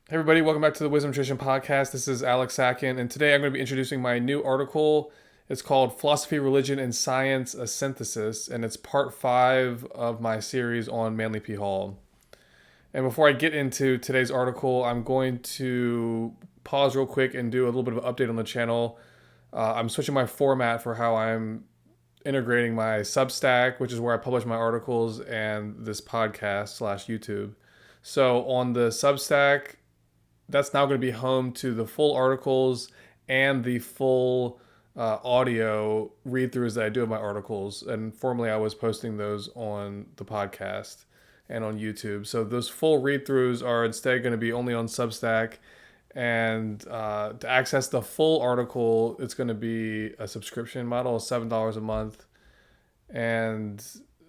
Hey everybody, welcome back to the Wisdom Nutrition Podcast. This is Alex Sakin, and today I'm going to be introducing my new article. It's called Philosophy, Religion, and Science, a Synthesis, and it's part 5 of my series on Manly P. Hall. And before I get into today's article, I'm going to pause real quick and do a little bit of an update on the channel. I'm switching my format for how I'm integrating my Substack, which is where I publish my articles, and this podcast slash YouTube. So on the Substack, that's now going to be home to the full articles and the full audio read throughs that I do of my articles. And formerly, I was posting those on the podcast and on YouTube. So those full read throughs are instead going to be only on Substack. And to access the full article, it's going to be a subscription model, $7 a month. And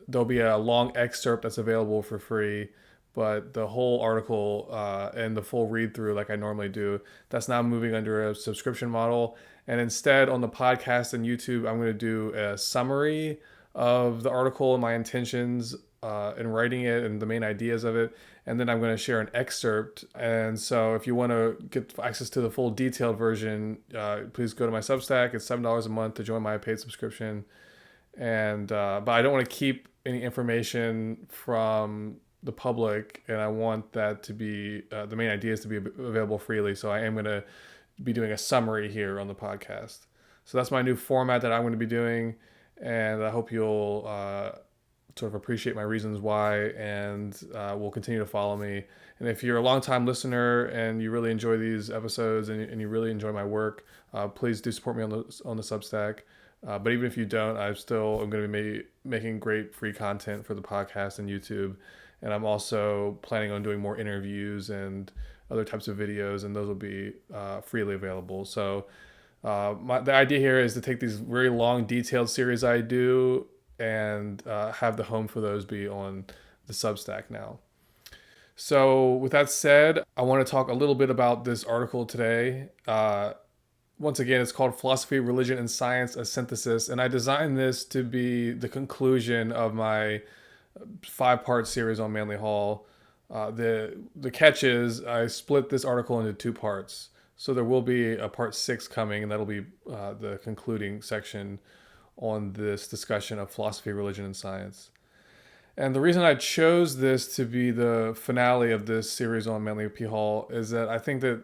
there'll be a long excerpt that's available for free, but the whole article and the full read through, like I normally do, that's now moving under a subscription model. And instead, on the podcast and YouTube, I'm going to do a summary of the article and my intentions in writing it and the main ideas of it. And then I'm going to share an excerpt. And so, if you want to get access to the full detailed version, please go to my Substack. It's $7 a month to join my paid subscription. And but I don't want to keep any information from the public, and I want that to be the main idea is to be available freely. So I am going to be doing a summary here on the podcast. So that's my new format that I'm going to be doing, and I hope you'll sort of appreciate my reasons why, and will continue to follow me. And if you're a longtime listener and you really enjoy these episodes and you really enjoy my work, please do support me on the Substack. But even if you don't, I'm going to be making great free content for the podcast and YouTube. And I'm also planning on doing more interviews and other types of videos, and those will be freely available. So the idea here is to take these very long, detailed series I do and have the home for those be on the Substack now. So with that said, I want to talk a little bit about this article today. Once again, it's called Philosophy, Religion, and Science, a Synthesis. And I designed this to be the conclusion of my 5-part series on Manly Hall. The catch is I split this article into 2 parts. So there will be a part 6 coming, and that'll be the concluding section on this discussion of philosophy, religion, and science. And the reason I chose this to be the finale of this series on Manly P. Hall is that I think that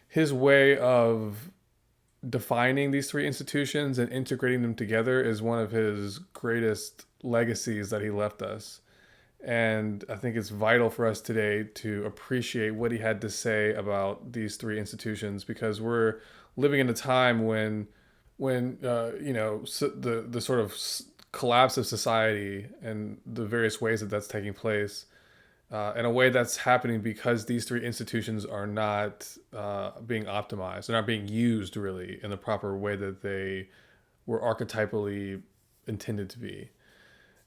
his way of defining these 3 institutions and integrating them together is one of his greatest legacies that he left us. And I think it's vital for us today to appreciate what he had to say about these 3 institutions, because we're living in a time when the sort of collapse of society and the various ways that that's taking place in a way that's happening because these 3 institutions are not being optimized. They're not being used really in the proper way that they were archetypally intended to be.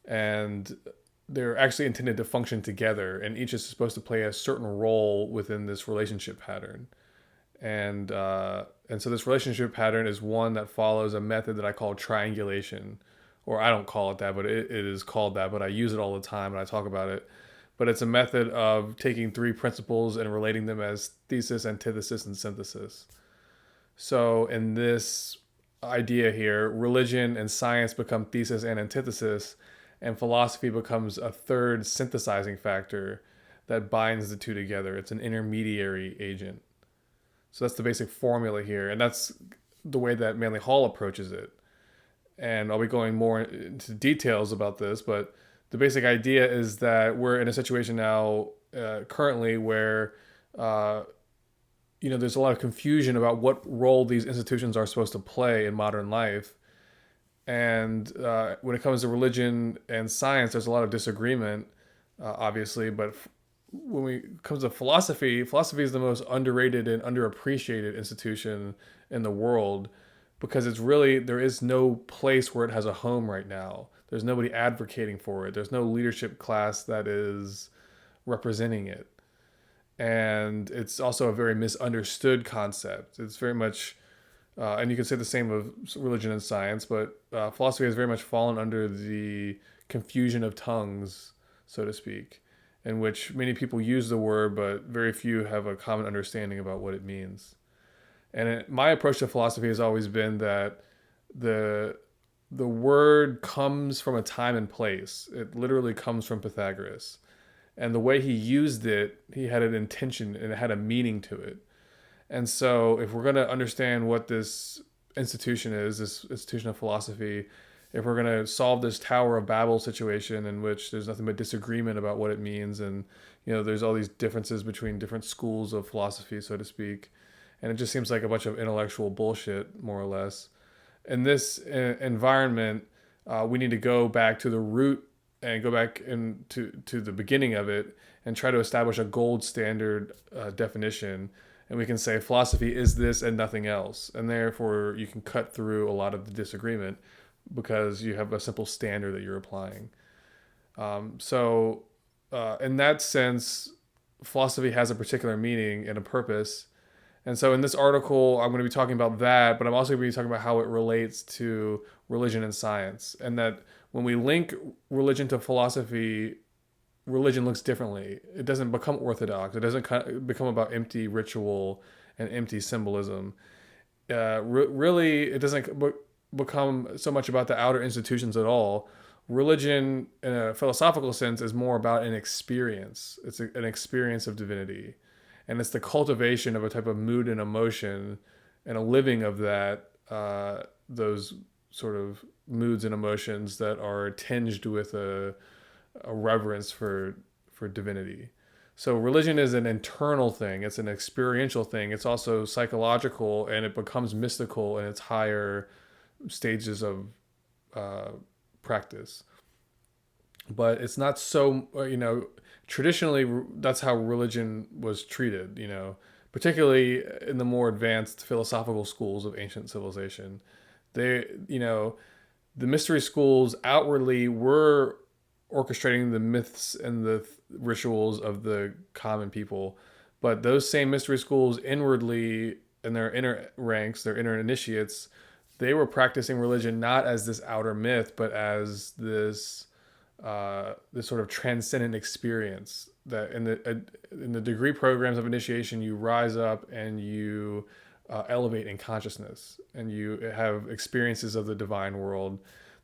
And they're actually intended to function together, and each is supposed to play a certain role within this relationship pattern. And so this relationship pattern is one that follows a method that I call triangulation, or I don't call it that, but it is called that, but I use it all the time and I talk about it. But it's a method of taking 3 principles and relating them as thesis, antithesis, and synthesis. So in this idea here, religion and science become thesis and antithesis, and philosophy becomes a third synthesizing factor that binds the 2 together. It's an intermediary agent. So that's the basic formula here, and that's the way that Manly Hall approaches it. And I'll be going more into details about this, but the basic idea is that we're in a situation now, currently, where there's a lot of confusion about what role these institutions are supposed to play in modern life. And when it comes to religion and science, there's a lot of disagreement, obviously, but when it comes to philosophy, philosophy is the most underrated and underappreciated institution in the world, because there is no place where it has a home right now. There's nobody advocating for it. There's no leadership class that is representing it. And it's also a very misunderstood concept. It's very much, and you can say the same of religion and science, but philosophy has very much fallen under the confusion of tongues, so to speak. in which many people use the word, but very few have a common understanding about what it means. And my approach to philosophy has always been that the the word comes from a time and place. It literally comes from Pythagoras. And the way he used it, he had an intention and it had a meaning to it. And so, if we're going to understand what this institution is, this institution of philosophy, if we're going to solve this Tower of Babel situation in which there's nothing but disagreement about what it means, and there's all these differences between different schools of philosophy, so to speak, and it just seems like a bunch of intellectual bullshit, more or less. In this environment, we need to go back to the root and go back to the beginning of it and try to establish a gold standard definition. And we can say philosophy is this and nothing else. And therefore, you can cut through a lot of the disagreement because you have a simple standard that you're applying. In that sense, philosophy has a particular meaning and a purpose. And so in this article, I'm going to be talking about that, but I'm also going to be talking about how it relates to religion and science. And that when we link religion to philosophy, religion looks differently. It doesn't become orthodox. It doesn't become about empty ritual and empty symbolism. Really, it doesn't become so much about the outer institutions at all. Religion, in a philosophical sense, is more about an experience. It's an experience of divinity. And it's the cultivation of a type of mood and emotion and a living of that, those sort of moods and emotions that are tinged with a reverence for divinity. So religion is an internal thing. It's an experiential thing. It's also psychological, and it becomes mystical in its higher stages of practice. But it's not so, traditionally that's how religion was treated, particularly in the more advanced philosophical schools of ancient civilization. The mystery schools outwardly were orchestrating the myths and the rituals of the common people, but those same mystery schools inwardly, in their inner ranks, their inner initiates, they were practicing religion not as this outer myth, but as this sort of transcendent experience. That in the degree programs of initiation, you rise up and you elevate in consciousness, and you have experiences of the divine world,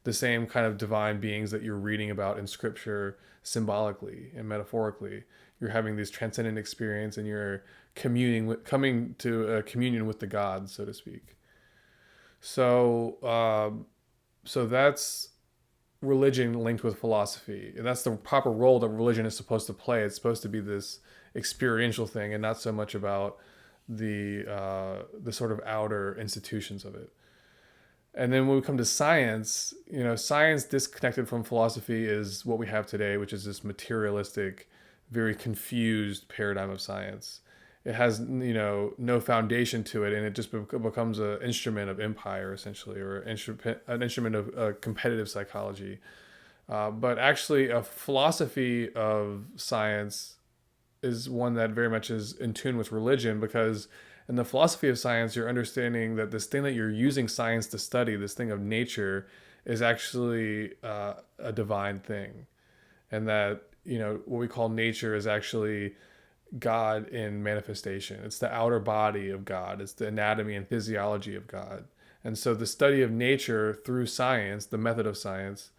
the same kind of divine beings that you're reading about in scripture symbolically and metaphorically. You're having this transcendent experience, and you're coming to a communion with the gods, so to speak. So that's religion linked with philosophy, and that's the proper role that religion is supposed to play. It's supposed to be this experiential thing, and not so much about the sort of outer institutions of it. And then when we come to science, science disconnected from philosophy is what we have today, which is this materialistic, very confused paradigm of science. It has, no foundation to it, and it just becomes an instrument of empire, essentially, or an instrument of competitive psychology. But actually, a philosophy of science is one that very much is in tune with religion, because in the philosophy of science, you're understanding that this thing that you're using science to study, this thing of nature, is actually a divine thing. And that, what we call nature is actually God in manifestation. It's the outer body of God. It's the anatomy and physiology of God. And so the study of nature through science, the method of science,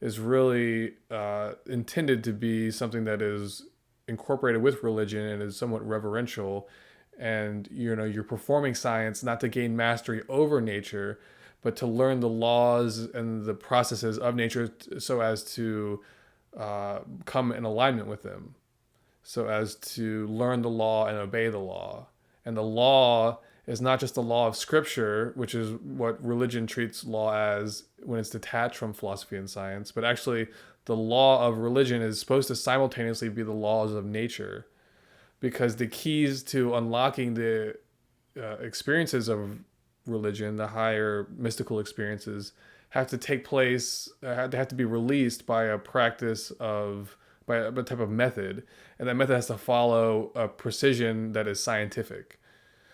is really intended to be something that is incorporated with religion and is somewhat reverential. And you're performing science not to gain mastery over nature, but to learn the laws and the processes of nature so as to come in alignment with them, so as to learn the law and obey the law. And the law is not just the law of scripture, which is what religion treats law as when it's detached from philosophy and science, but actually the law of religion is supposed to simultaneously be the laws of nature, because the keys to unlocking the experiences of religion, the higher mystical experiences, have to take place, they have to be released by a practice of, by a type of method, and that method has to follow a precision that is scientific.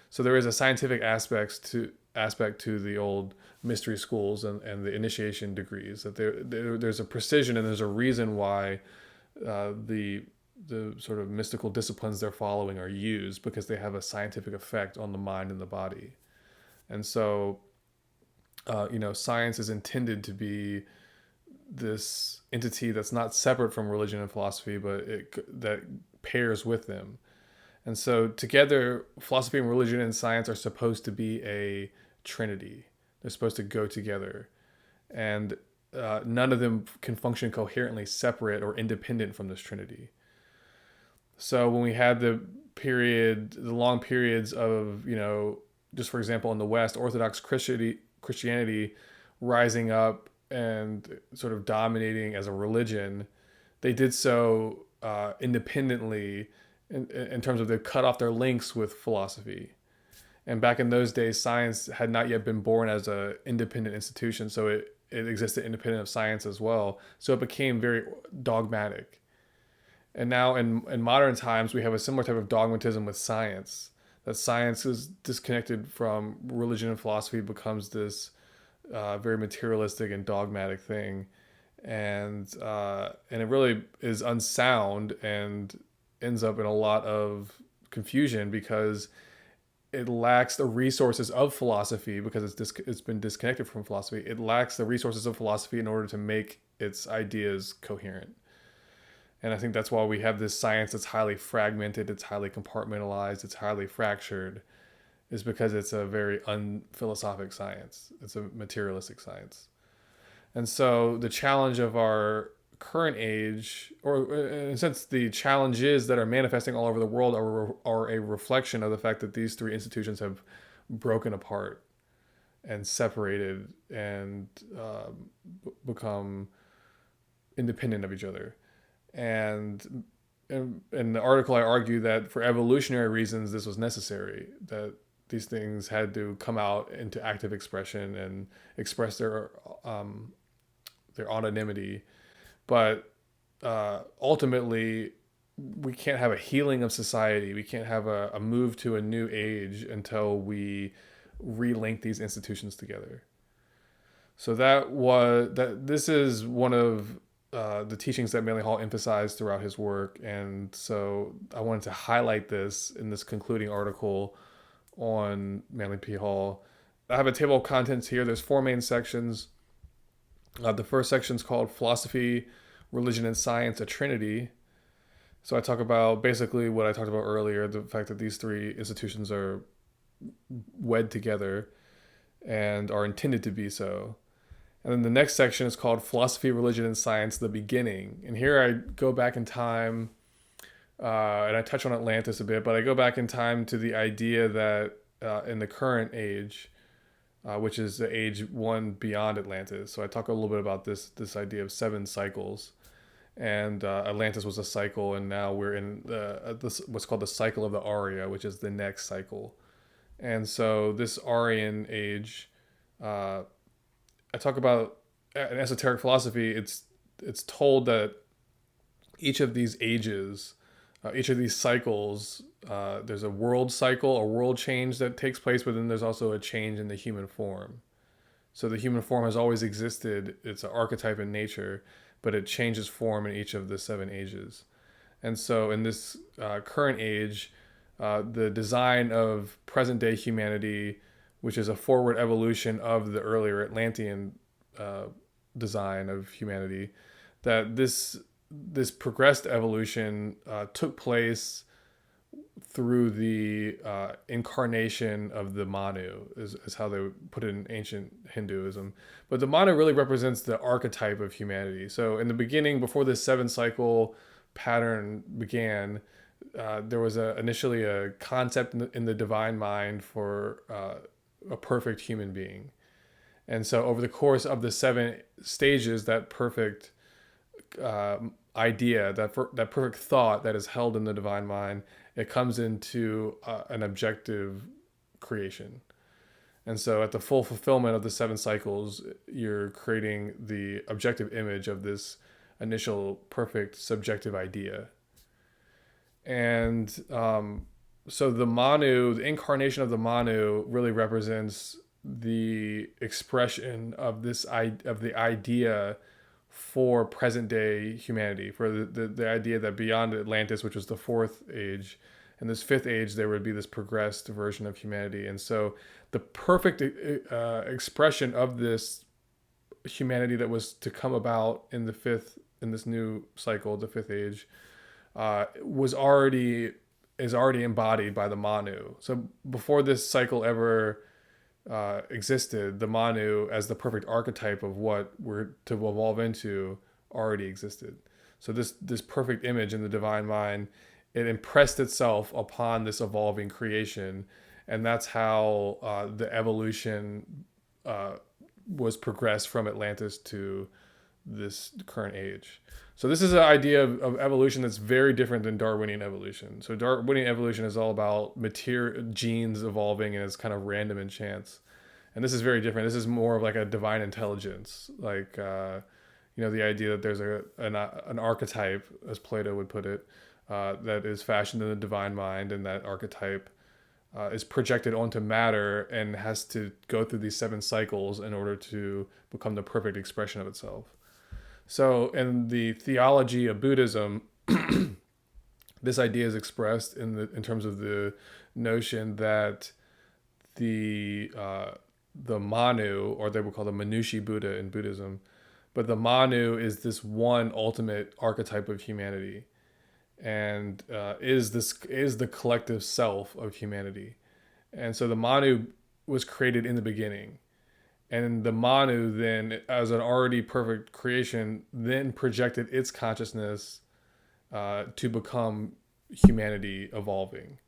So there is a scientific aspect to the old mystery schools and the initiation degrees, that there's a precision and there's a reason why the the sort of mystical disciplines they're following are used because they have a scientific effect on the mind and the body. And so, science is intended to be this entity that's not separate from religion and philosophy, but that pairs with them. And so together, philosophy and religion and science are supposed to be a trinity. They're supposed to go together. And none of them can function coherently separate or independent from this trinity. So when we had the long periods of, just for example, in the West, Orthodox Christianity rising up and sort of dominating as a religion, they did so independently in terms of they cut off their links with philosophy. And back in those days, science had not yet been born as an independent institution, so it existed independent of science as well. So it became very dogmatic. And now in modern times, we have a similar type of dogmatism with science, that science is disconnected from religion and philosophy, becomes this very materialistic and dogmatic thing. And it really is unsound and ends up in a lot of confusion because it lacks the resources of philosophy because it's been disconnected from philosophy. It lacks the resources of philosophy in order to make its ideas coherent. And I think that's why we have this science that's highly fragmented, it's highly compartmentalized, it's highly fractured, is because it's a very unphilosophic science. It's a materialistic science. And so the challenge of our current age, or in a sense, the challenges that are manifesting all over the world are a reflection of the fact that these three institutions have broken apart and separated and become independent of each other. And in the article, I argue that for evolutionary reasons, this was necessary, that these things had to come out into active expression and express their anonymity. But ultimately, we can't have a healing of society. We can't have a move to a new age until we relink these institutions together. So this is one of the teachings that Manly Hall emphasized throughout his work. And so I wanted to highlight this in this concluding article on Manly P. Hall. I have a table of contents here. There's 4 main sections. The first section is called Philosophy, Religion, and Science, a Trinity. So I talk about basically what I talked about earlier, the fact that these 3 institutions are wed together and are intended to be so. And then the next section is called Philosophy, Religion, and Science, the Beginning. And here I go back in time, and I touch on Atlantis a bit, but I go back in time to the idea that in the current age, which is the age one beyond Atlantis. So I talk a little bit about this idea of 7 cycles. And Atlantis was a cycle, and now we're in what's called the cycle of the Arya, which is the next cycle. And so this Aryan age, I talk about in esoteric philosophy, it's told that each of these ages, each of these cycles, there's a world cycle, a world change that takes place, but then there's also a change in the human form. So the human form has always existed. It's an archetype in nature, but it changes form in each of the 7 ages. And so in this current age, the design of present day humanity, which is a forward evolution of the earlier Atlantean design of humanity, that this progressed evolution took place through the incarnation of the Manu, is how they would put it in ancient Hinduism. But the Manu really represents the archetype of humanity. So in the beginning, before this 7 cycle pattern began, there was initially a concept in the divine mind for a perfect human being. And so over the course of the 7 stages, that perfect idea, that perfect thought that is held in the divine mind, it comes into an objective creation. And so at the full fulfillment of the 7 cycles, you're creating the objective image of this initial perfect subjective idea. And so the Manu, the incarnation of the Manu, really represents the expression of the idea for present day humanity, for the idea that beyond Atlantis, which was the fourth age, and this fifth age, there would be this progressed version of humanity. And so the perfect expression of this humanity that was to come about in this new cycle, the fifth age, was already is already embodied by the Manu. So before this cycle ever existed, the Manu as the perfect archetype of what we're to evolve into already existed. So this perfect image in the divine mind, it impressed itself upon this evolving creation, and that's how the evolution was progressed from Atlantis to this current age. So this is an idea of evolution that's very different than Darwinian evolution. So Darwinian evolution is all about material genes evolving, and it's kind of random and chance. And this is very different. This is more of like a divine intelligence, like the idea that there's an archetype, as Plato would put it, that is fashioned in the divine mind, and that archetype is projected onto matter and has to go through these 7 cycles in order to become the perfect expression of itself. So in the theology of Buddhism, this idea is expressed in terms of the notion that the Manu, or they would call the Manushi Buddha in Buddhism, but the Manu is this one ultimate archetype of humanity, and is the collective self of humanity. And so the Manu was created in the beginning, and the Manu then, as an already perfect creation, then projected its consciousness to become humanity evolving.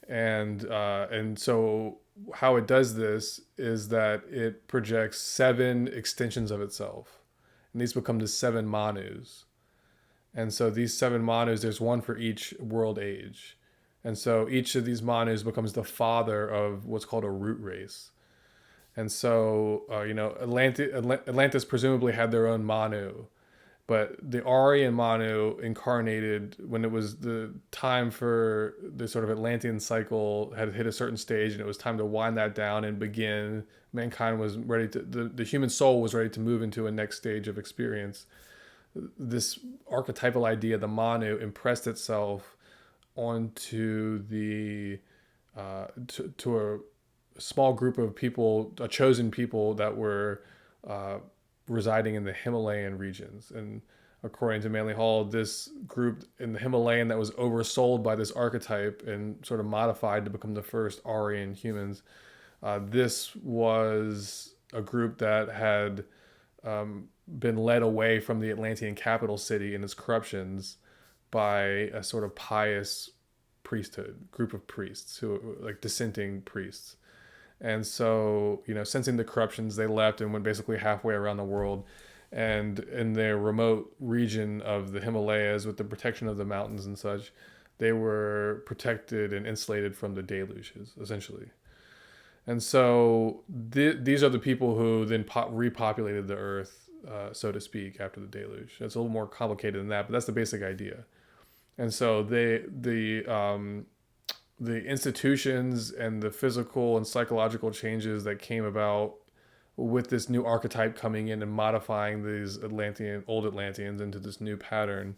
And so how it does this is that it projects 7 extensions of itself, and these become the 7 Manus. And so these 7 Manus, there's one for each world age. And so each of these Manus becomes the father of what's called a root race. And so, Atlantis presumably had their own Manu, but the Aryan Manu incarnated when it was the time for the sort of Atlantean cycle had hit a certain stage, and it was time to wind that down and begin. Mankind was ready to, the human soul was ready to move into a next stage of experience. This archetypal idea, the Manu, impressed itself onto to a small group of people, a chosen people that were residing in the Himalayan regions. And according to Manly Hall, this group in the Himalayan that was oversold by this archetype and sort of modified to become the first Aryan humans, this was a group that had been led away from the Atlantean capital city and its corruptions by a sort of pious priesthood, group of priests who were like dissenting priests. And so, sensing the corruptions, they left and went basically halfway around the world. And in their remote region of the Himalayas, with the protection of the mountains and such, they were protected and insulated from the deluges, essentially. And so these are the people who then repopulated the earth, so to speak, after the deluge. It's a little more complicated than that, but that's the basic idea. And so the institutions and the physical and psychological changes that came about with this new archetype coming in and modifying these old Atlanteans into this new pattern,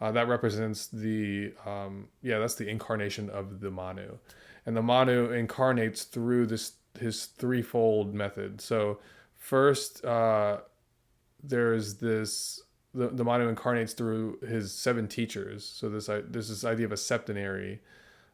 that represents that's the incarnation of the Manu. And the Manu incarnates through his threefold method. So first, there's the Manu incarnates through his 7 teachers. So there's this idea of a septenary.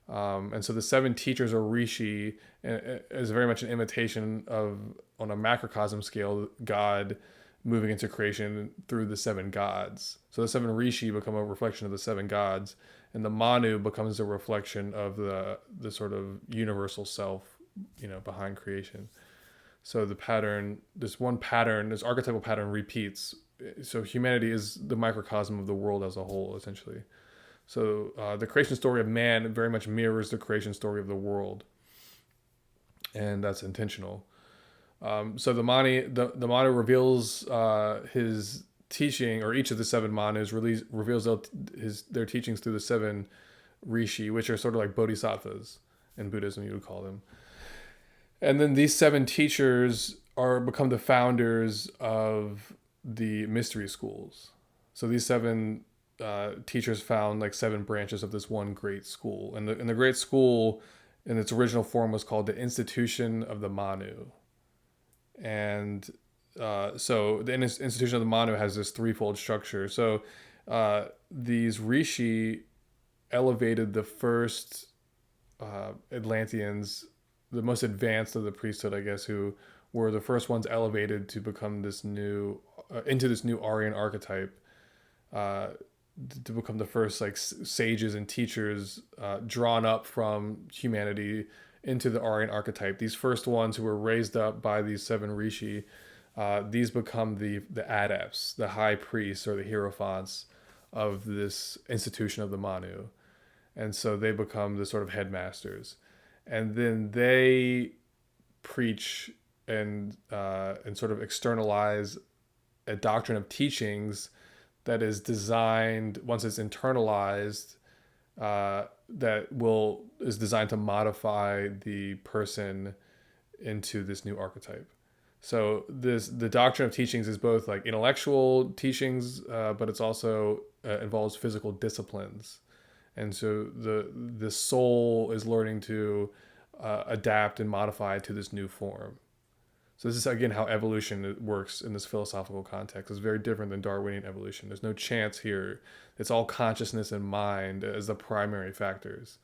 And so the 7 teachers, or rishi, is very much an imitation of, on a macrocosm scale, God moving into creation through the 7 gods. So the 7 rishi become a reflection of the 7 gods, and the Manu becomes a reflection of the sort of universal self, behind creation. So the pattern, this archetypal pattern repeats. So humanity is the microcosm of the world as a whole, essentially. So the creation story of man very much mirrors the creation story of the world, and that's intentional. So the Manu reveals his teaching, or each of the 7 Manus reveals their teachings through the 7 rishi, which are sort of like bodhisattvas in Buddhism, you would call them. And then these 7 teachers become the founders of the mystery schools. So these seven teachers found like seven branches of this one great school, and the great school in its original form was called the Institution of the Manu. And so the Institution of the Manu has this threefold structure. So these rishi elevated the first Atlanteans, the most advanced of the priesthood, I guess, who were the first ones elevated to become this new into this new Aryan archetype, uh, to become the first like sages and teachers drawn up from humanity into the Aryan archetype. These first ones who were raised up by these seven rishi, these become the adepts, the high priests or the hierophants of this institution of the Manu, and so they become the sort of headmasters, and then they preach and sort of externalize a doctrine of teachings that is designed, once it's internalized, is designed to modify the person into this new archetype. So the doctrine of teachings is both like intellectual teachings, but it's also involves physical disciplines, and so the soul is learning to adapt and modify to this new form. So this is again how evolution works in this philosophical context. It's very different than Darwinian evolution. There's no chance here. It's all consciousness and mind as the primary factors,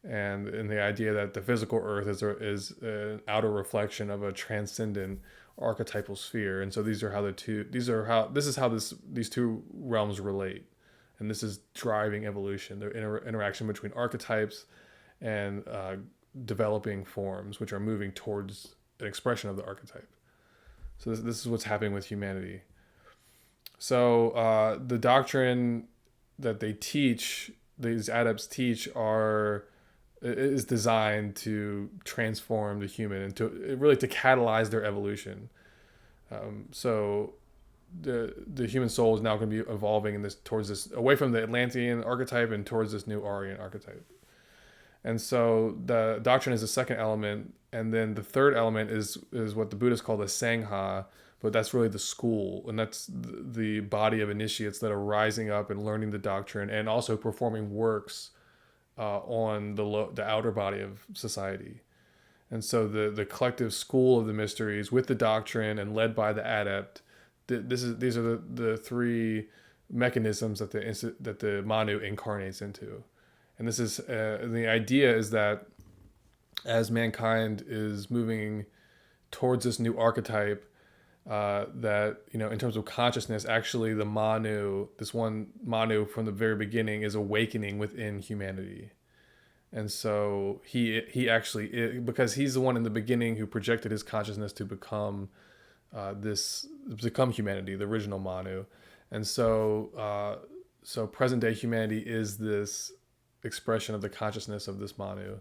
and the idea that the physical Earth is an outer reflection of a transcendent archetypal sphere. And so these is how these two realms relate, and this is driving evolution. The interaction between archetypes and developing forms, which are moving towards an expression of the archetype. So this is what's happening with humanity. So the doctrine that they teach, these adepts teach, is designed to transform the human and to catalyze their evolution. So the human soul is now going to be evolving towards this, away from the Atlantean archetype and towards this new Aryan archetype. And so the doctrine is the second element, and then the third element is what the Buddhists call the Sangha, but that's really the school, and that's the body of initiates that are rising up and learning the doctrine and also performing works on the outer body of society. And so the collective school of the mysteries with the doctrine and led by the adept, these are the three mechanisms that the Manu incarnates into. And this is the idea is that as mankind is moving towards this new archetype, that in terms of consciousness, actually the Manu, this one Manu from the very beginning, is awakening within humanity. And so he actually, because he's the one in the beginning who projected his consciousness to become humanity, the original Manu. And so present day humanity is this expression of the consciousness of this Manu,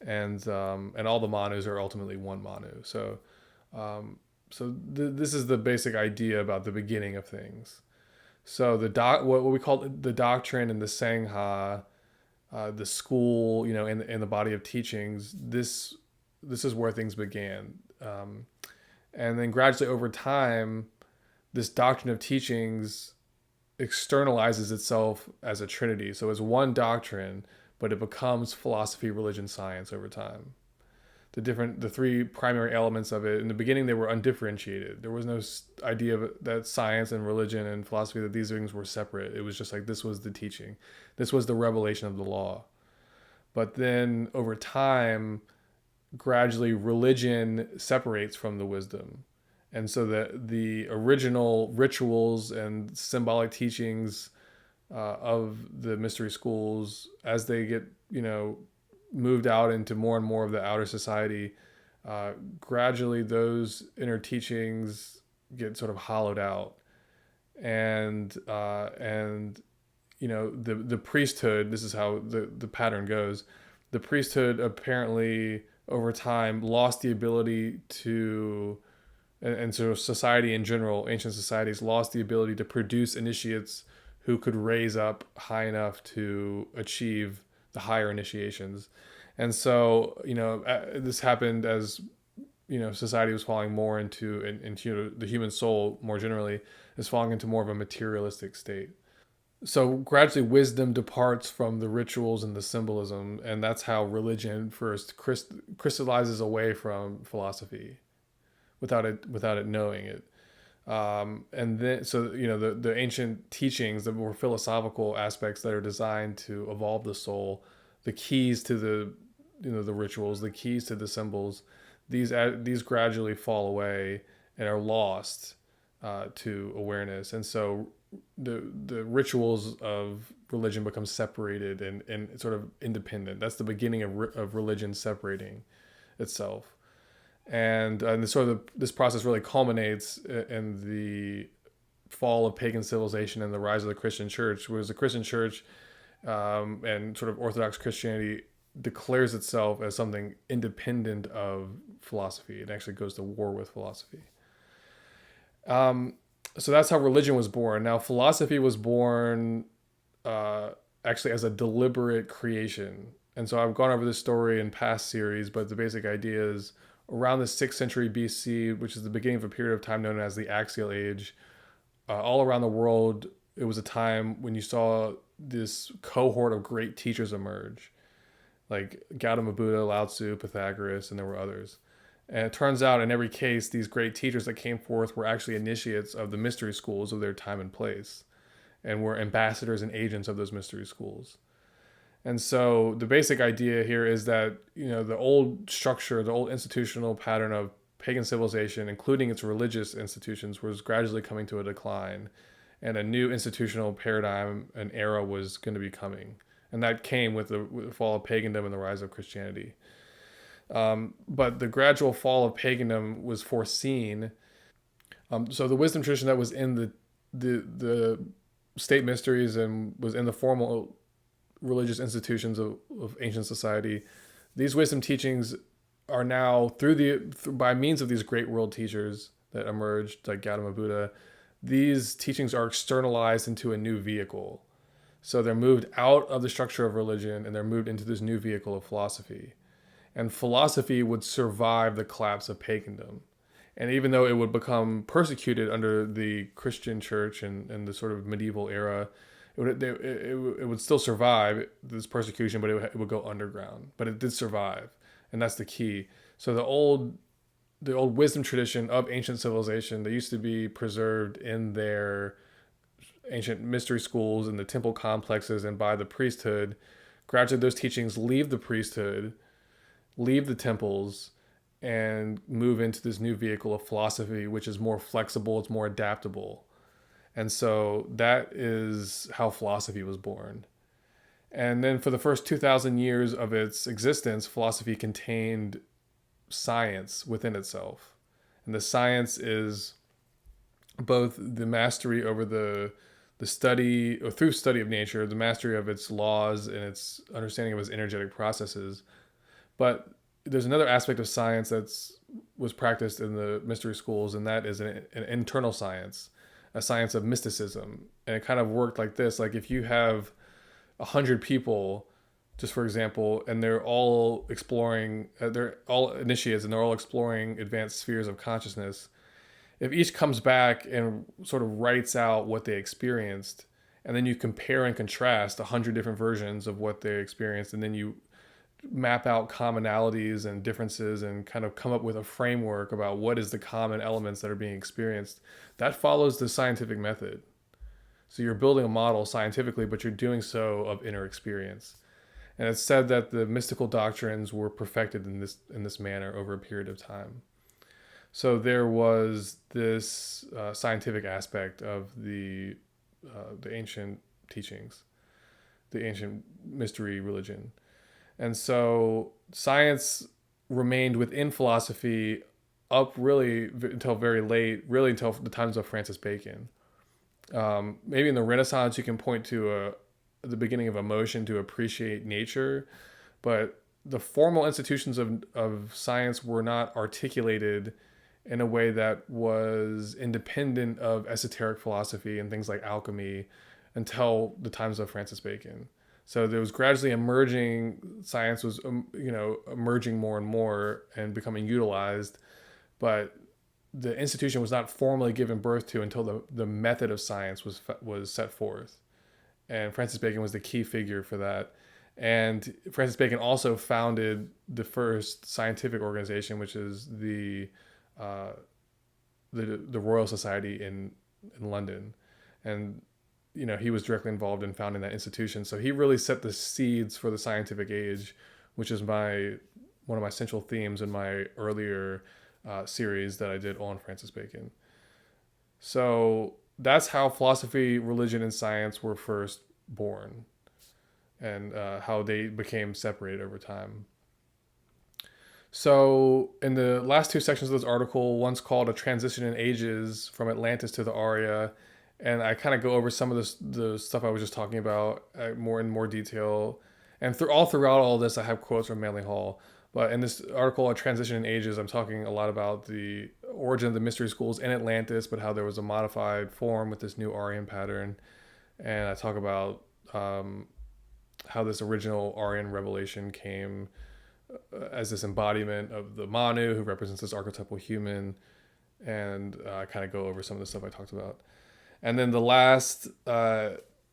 and all the Manus are ultimately one Manu. So this is the basic idea about the beginning of things. So what we call the doctrine and the Sangha, the school, in the body of teachings, this is where things began, and then gradually over time, this doctrine of teachings externalizes itself as a trinity. So it's one doctrine, but it becomes philosophy, religion, science over time. The three primary elements of it, in the beginning, they were undifferentiated. There was no idea that science and religion and philosophy, that these things were separate. It was just like, this was the teaching. This was the revelation of the law. But then over time, gradually religion separates from the wisdom. And so the original rituals and symbolic teachings of the mystery schools, as they get, moved out into more and more of the outer society, gradually those inner teachings get sort of hollowed out. And the priesthood, this is how the pattern goes. The priesthood apparently over time lost the ability to, and so society in general, ancient societies lost the ability to produce initiates who could raise up high enough to achieve the higher initiations. And so, this happened as society was falling more into the human soul more generally is falling into more of a materialistic state. So gradually wisdom departs from the rituals and the symbolism, and that's how religion first crystallizes away from philosophy without it knowing it. And then so the ancient teachings, the more philosophical aspects that are designed to evolve the soul, the keys to the rituals, the keys to the symbols, these gradually fall away and are lost to awareness. And so the rituals of religion become separated and sort of independent. That's the beginning of religion separating itself. And this process really culminates in the fall of pagan civilization and the rise of the Christian church, whereas the Christian church and sort of Orthodox Christianity declares itself as something independent of philosophy. It actually goes to war with philosophy. So that's how religion was born. Now, philosophy was born actually as a deliberate creation. And so I've gone over this story in past series, but the basic idea is around the 6th century BC, which is the beginning of a period of time known as the Axial Age, all around the world, it was a time when you saw this cohort of great teachers emerge, like Gautama Buddha, Lao Tzu, Pythagoras, and there were others. And it turns out in every case, these great teachers that came forth were actually initiates of the mystery schools of their time and place, and were ambassadors and agents of those mystery schools. And so the basic idea here is that, the old structure, the old institutional pattern of pagan civilization, including its religious institutions, was gradually coming to a decline. And a new institutional paradigm, an era, was going to be coming. And that came with the fall of pagandom and the rise of Christianity. But the gradual fall of pagandom was foreseen. So the wisdom tradition that was in the state mysteries and was in the formal religious institutions of ancient society, these wisdom teachings are now by means of these great world teachers that emerged, like Gautama Buddha, these teachings are externalized into a new vehicle. So they're moved out of the structure of religion and they're moved into this new vehicle of philosophy. And philosophy would survive the collapse of pagandom. And even though it would become persecuted under the Christian church and the sort of medieval era, it would still survive this persecution, but it would go underground. But it did survive, and that's the key. So the old wisdom tradition of ancient civilization that used to be preserved in their ancient mystery schools and the temple complexes and by the priesthood, gradually those teachings leave the priesthood, leave the temples, and move into this new vehicle of philosophy, which is more flexible, it's more adaptable. And so that is how philosophy was born. And then for the first 2,000 years of its existence, philosophy contained science within itself. And the science is both the mastery over the study, or through study of nature, the mastery of its laws and its understanding of its energetic processes. But there's another aspect of science was practiced in the mystery schools, and that is an internal science, a science of mysticism. And it kind of worked like this. Like if you have 100 people, just for example, and they're all exploring, they're all initiates and they're all exploring advanced spheres of consciousness. If each comes back and sort of writes out what they experienced, and then you compare and contrast 100 different versions of what they experienced, and then you map out commonalities and differences and kind of come up with a framework about what is the common elements that are being experienced, that follows the scientific method. So you're building a model scientifically, but you're doing so of inner experience. And it's said that the mystical doctrines were perfected in this manner over a period of time. So there was this scientific aspect of the ancient teachings, the ancient mystery religion. And so science remained within philosophy up really until very late, really until the times of Francis Bacon. Maybe in the Renaissance, you can point to the beginning of a motion to appreciate nature, but the formal institutions of science were not articulated in a way that was independent of esoteric philosophy and things like alchemy until the times of Francis Bacon. So there was gradually emerging, science was, emerging more and more and becoming utilized, but the institution was not formally given birth to until the method of science was set forth. And Francis Bacon was the key figure for that. And Francis Bacon also founded the first scientific organization, which is uh, the Royal Society in London. And he was directly involved in founding that institution. So he really set the seeds for the scientific age, which is one of my central themes in my earlier series that I did on Francis Bacon. So that's how philosophy, religion, and science were first born, and how they became separated over time. So, in the last two sections of this article, one's called A Transition in Ages from Atlantis to the Arya. And I kind of go over some of the stuff I was just talking about more in more detail. And throughout all this, I have quotes from Manly Hall. But in this article, A Transition in Ages, I'm talking a lot about the origin of the mystery schools in Atlantis, but how there was a modified form with this new Aryan pattern. And I talk about how this original Aryan revelation came as this embodiment of the Manu, who represents this archetypal human, and I kind of go over some of the stuff I talked about. And then the last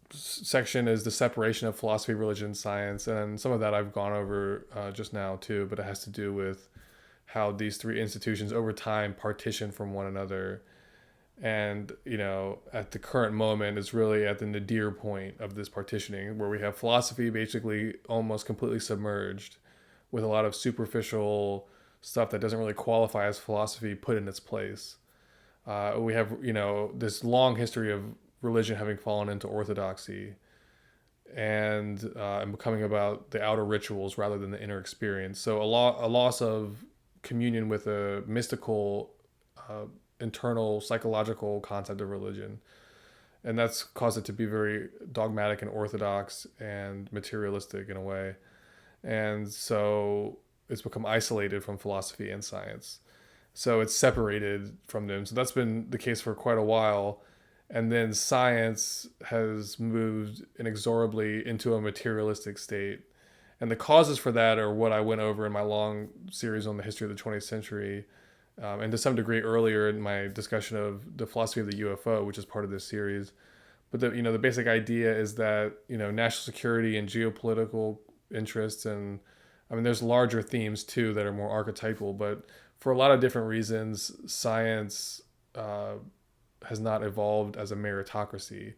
section is the separation of philosophy, religion, science, and some of that I've gone over just now too, but it has to do with how these three institutions over time partition from one another. And at the current moment, it's really at the nadir point of this partitioning, where we have philosophy basically almost completely submerged, with a lot of superficial stuff that doesn't really qualify as philosophy put in its place. We have, this long history of religion having fallen into orthodoxy and becoming about the outer rituals rather than the inner experience. So a loss of communion with a mystical, internal psychological concept of religion. And that's caused it to be very dogmatic and orthodox and materialistic in a way. And so it's become isolated from philosophy and science. So it's separated from them. So that's been the case for quite a while. And then science has moved inexorably into a materialistic state. And the causes for that are what I went over in my long series on the history of the 20th century. And to some degree earlier in my discussion of the philosophy of the UFO, which is part of this series. But the basic idea is that, national security and geopolitical interests, and I mean there's larger themes too that are more archetypal, but for a lot of different reasons science has not evolved as a meritocracy,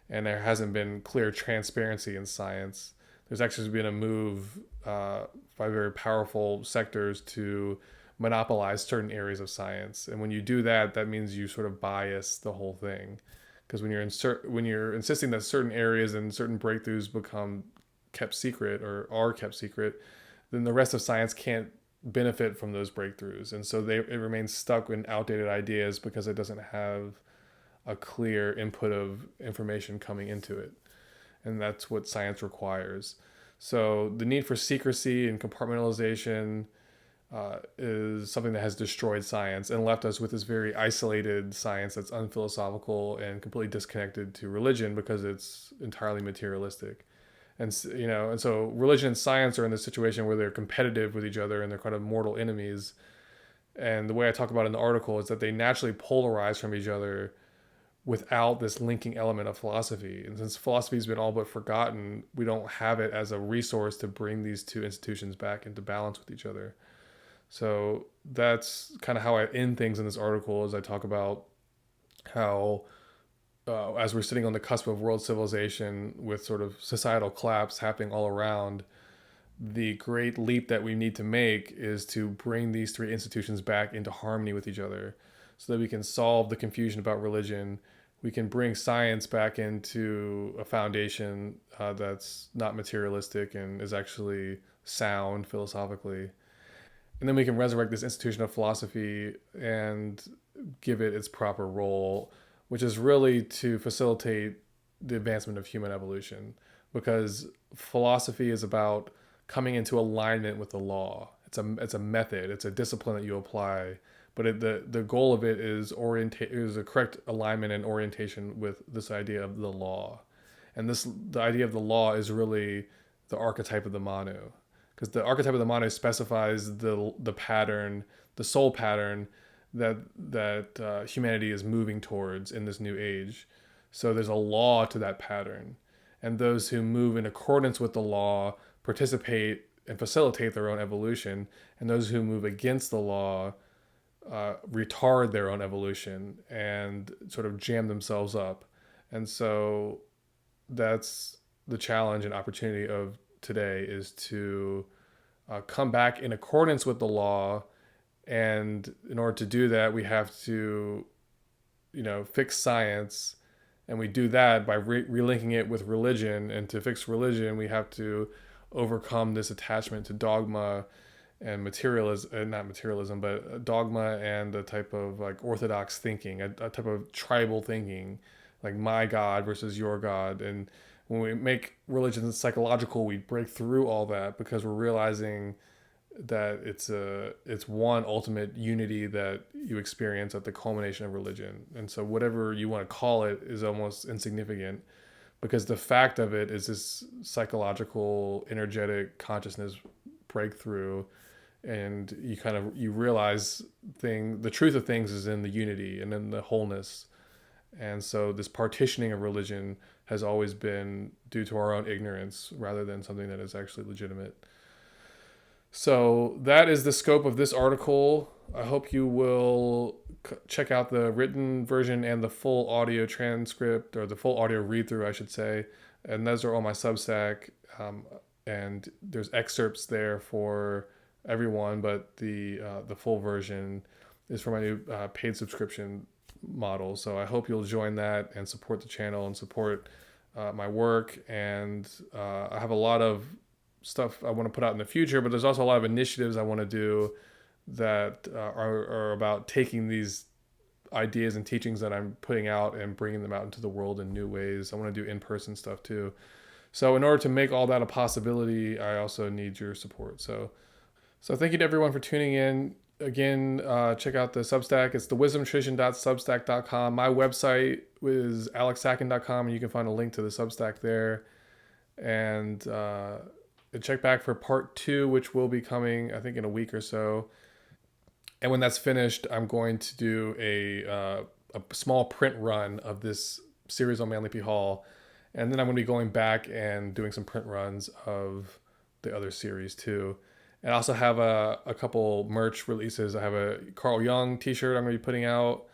and there hasn't been clear transparency in science. There's actually been a move by very powerful sectors to monopolize certain areas of science, and when you do that, that means you sort of bias the whole thing, because when you're insisting that certain areas and certain breakthroughs become kept secret or are kept secret, then the rest of science can't benefit from those breakthroughs. And so it remains stuck in outdated ideas because it doesn't have a clear input of information coming into it. And that's what science requires. So the need for secrecy and compartmentalization is something that has destroyed science and left us with this very isolated science that's unphilosophical and completely disconnected to religion because it's entirely materialistic. And so religion and science are in this situation where they're competitive with each other and they're kind of mortal enemies. And the way I talk about it in the article is that they naturally polarize from each other without this linking element of philosophy. And since philosophy has been all but forgotten, we don't have it as a resource to bring these two institutions back into balance with each other. So that's kind of how I end things in this article, as I talk about how as we're sitting on the cusp of world civilization with sort of societal collapse happening all around, the great leap that we need to make is to bring these three institutions back into harmony with each other so that we can solve the confusion about religion. We can bring science back into a foundation that's not materialistic and is actually sound philosophically. And then we can resurrect this institution of philosophy and give it its proper role, which is really to facilitate the advancement of human evolution, because philosophy is about coming into alignment with the law. It's a method, it's a discipline that you apply, but the goal of it is a correct alignment and orientation with this idea of the law. And the idea of the law is really the archetype of the Manu, because the archetype of the Manu specifies the pattern, the soul pattern that humanity is moving towards in this new age. So there's a law to that pattern, and those who move in accordance with the law participate and facilitate their own evolution, and those who move against the law retard their own evolution and sort of jam themselves up. And so that's the challenge and opportunity of today, is to come back in accordance with the law. And in order to do that, we have to, fix science. And we do that by relinking it with religion. And to fix religion, we have to overcome this attachment to dogma and materialism, not materialism, but dogma and a type of like orthodox thinking, a type of tribal thinking, like my God versus your God. And when we make religion psychological, we break through all that, because we're realizing that it's one ultimate unity that you experience at the culmination of religion. And so whatever you want to call it is almost insignificant, because the fact of it is this psychological, energetic consciousness breakthrough. And you realize the truth of things is in the unity and in the wholeness. And so this partitioning of religion has always been due to our own ignorance rather than something that is actually legitimate. So that is the scope of this article. I hope you will check out the written version and the full audio transcript, or the full audio read through, I should say. And those are on my Substack. And there's excerpts there for everyone, but the full version is for my new paid subscription model. So I hope you'll join that and support the channel and support my work. And I have a lot of stuff I want to put out in the future, but there's also a lot of initiatives I want to do that are about taking these ideas and teachings that I'm putting out and bringing them out into the world in new ways. I want to do in-person stuff too. So in order to make all that a possibility, I also need your support. So thank you to everyone for tuning in. Again, check out the Substack. It's thewisdomtradition.substack.com. My website is alexsakin.com, and you can find a link to the Substack there. And check back for part 2, which will be coming, I think, in a week or so. And when that's finished, I'm going to do a small print run of this series on Manly P. Hall. And then I'm going to be going back and doing some print runs of the other series too. And I also have a couple merch releases. I have a Carl Jung t-shirt I'm going to be putting out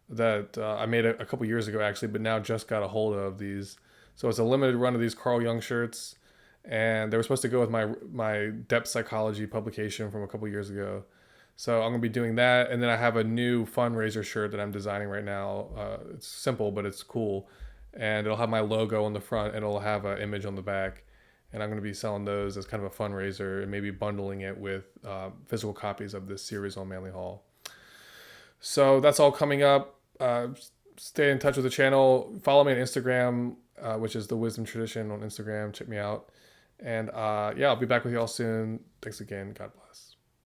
that I made a couple years ago, actually, but now just got a hold of these. So it's a limited run of these Carl Jung shirts. And they were supposed to go with my depth psychology publication from a couple years ago. So I'm going to be doing that. And then I have a new fundraiser shirt that I'm designing right now. It's simple, but it's cool. And it'll have my logo on the front, and it'll have an image on the back. And I'm going to be selling those as kind of a fundraiser, and maybe bundling it with physical copies of this series on Manly Hall. So that's all coming up. Stay in touch with the channel. Follow me on Instagram, which is The Wisdom Tradition on Instagram. Check me out. And I'll be back with you all soon. Thanks again. God bless.